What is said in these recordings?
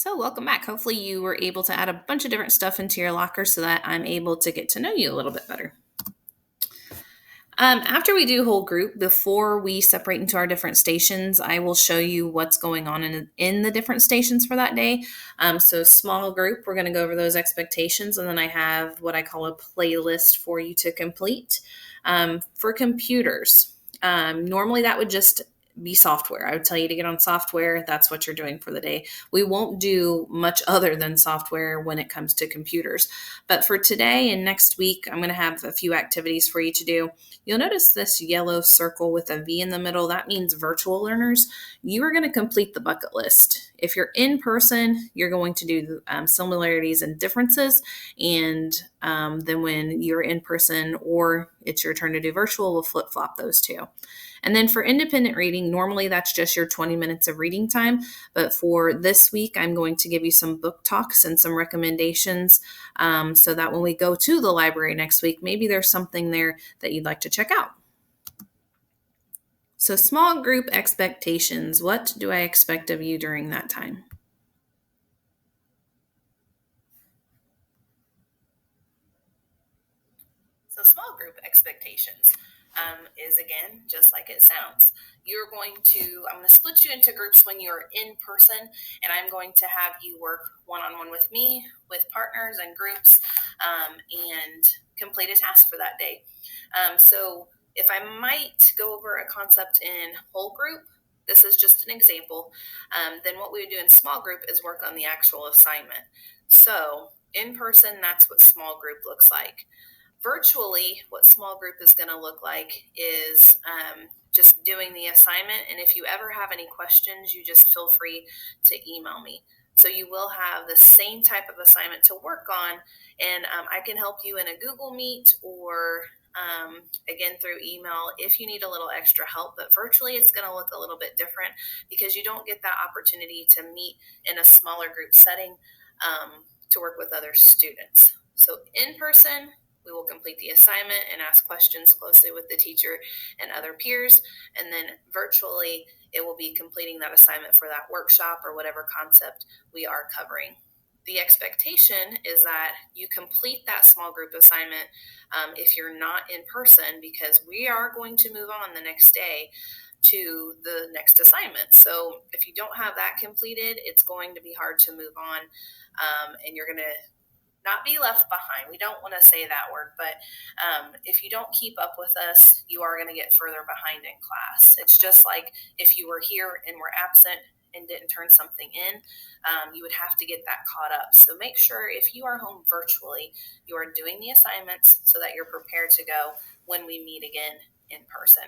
So, welcome back. Hopefully, you were able to add a bunch of different stuff into your locker so that I'm able to get to know you a little bit better. After we do whole group, before we separate into our different stations, I will show you what's going on in the different stations for that day. So, small group, we're going to go over those expectations, and then I have what I call a playlist for you to complete. For computers, normally that would just be software. I would tell you to get on software. That's what you're doing for the day. We won't do much other than software when it comes to computers. But for today and next week, I'm going to have a few activities for you to do. You'll notice this yellow circle with a V in the middle. That means virtual learners. You are going to complete the bucket list. If you're in person, you're going to do similarities and differences. And then when you're in person or it's your turn to do virtual, we'll flip flop those two. And then for independent reading, normally that's just your 20 minutes of reading time. But for this week, I'm going to give you some book talks and some recommendations so that when we go to the library next week, maybe there's something there that you'd like to check out. So, small group expectations. What do I expect of you during that time? So, small group expectations is again just like it sounds. I'm going to split you into groups when you're in person, and I'm going to have you work one on one with me, with partners and groups, and complete a task for that day. So, if I might go over a concept in whole group, this is just an example, then what we would do in small group is work on the actual assignment. So, in person, that's what small group looks like. Virtually, what small group is going to look like is just doing the assignment. And if you ever have any questions, you just feel free to email me. So you will have the same type of assignment to work on, and I can help you in a Google Meet or again through email if you need a little extra help. But virtually, it's going to look a little bit different because you don't get that opportunity to meet in a smaller group setting to work with other students. So in person, we will complete the assignment and ask questions closely with the teacher and other peers. And then virtually, it will be completing that assignment for that workshop or whatever concept we are covering. The expectation is that you complete that small group assignment if you're not in person, because we are going to move on the next day to the next assignment. So if you don't have that completed, it's going to be hard to move on, and you're going to not be left behind. We don't want to say that word, but if you don't keep up with us, you are going to get further behind in class. It's just like if you were here and were absent and didn't turn something in, you would have to get that caught up. So make sure if you are home virtually, you are doing the assignments so that you're prepared to go when we meet again in person.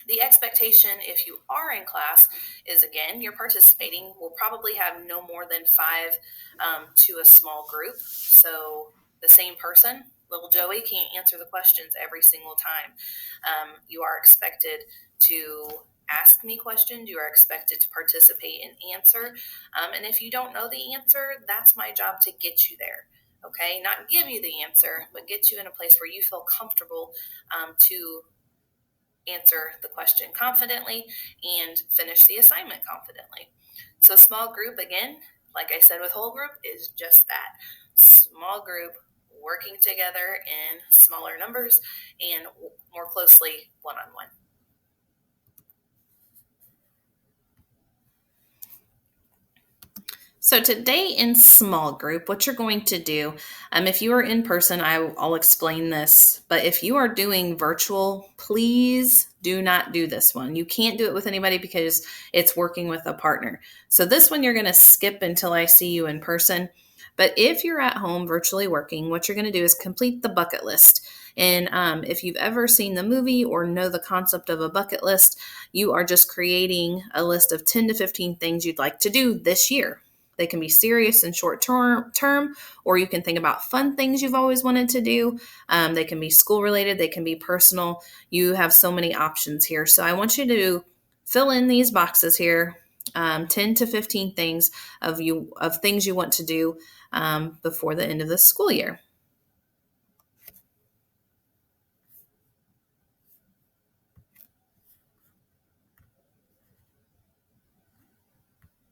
The expectation, if you are in class, is again, you're participating. We'll probably have no more than 5 to a small group. So the same person, little Joey, can't answer the questions every single time. You are expected to ask me questions. You are expected to participate and answer. And if you don't know the answer, that's my job to get you there. Okay, not give you the answer, but get you in a place where you feel comfortable to answer the question confidently and finish the assignment confidently. So small group, again, like I said with whole group, is just that. Small group working together in smaller numbers and more closely one-on-one. So today in small group, what you're going to do, if you are in person, I'll explain this. But if you are doing virtual, please do not do this one. You can't do it with anybody because it's working with a partner. So this one you're going to skip until I see you in person. But if you're at home virtually working, what you're going to do is complete the bucket list. And if you've ever seen the movie or know the concept of a bucket list, you are just creating a list of 10 to 15 things you'd like to do this year. They can be serious and short term, or you can think about fun things you've always wanted to do. They can be school related. They can be personal. You have so many options here. So I want you to fill in these boxes here, 10 to 15 things of things you want to do before the end of the school year.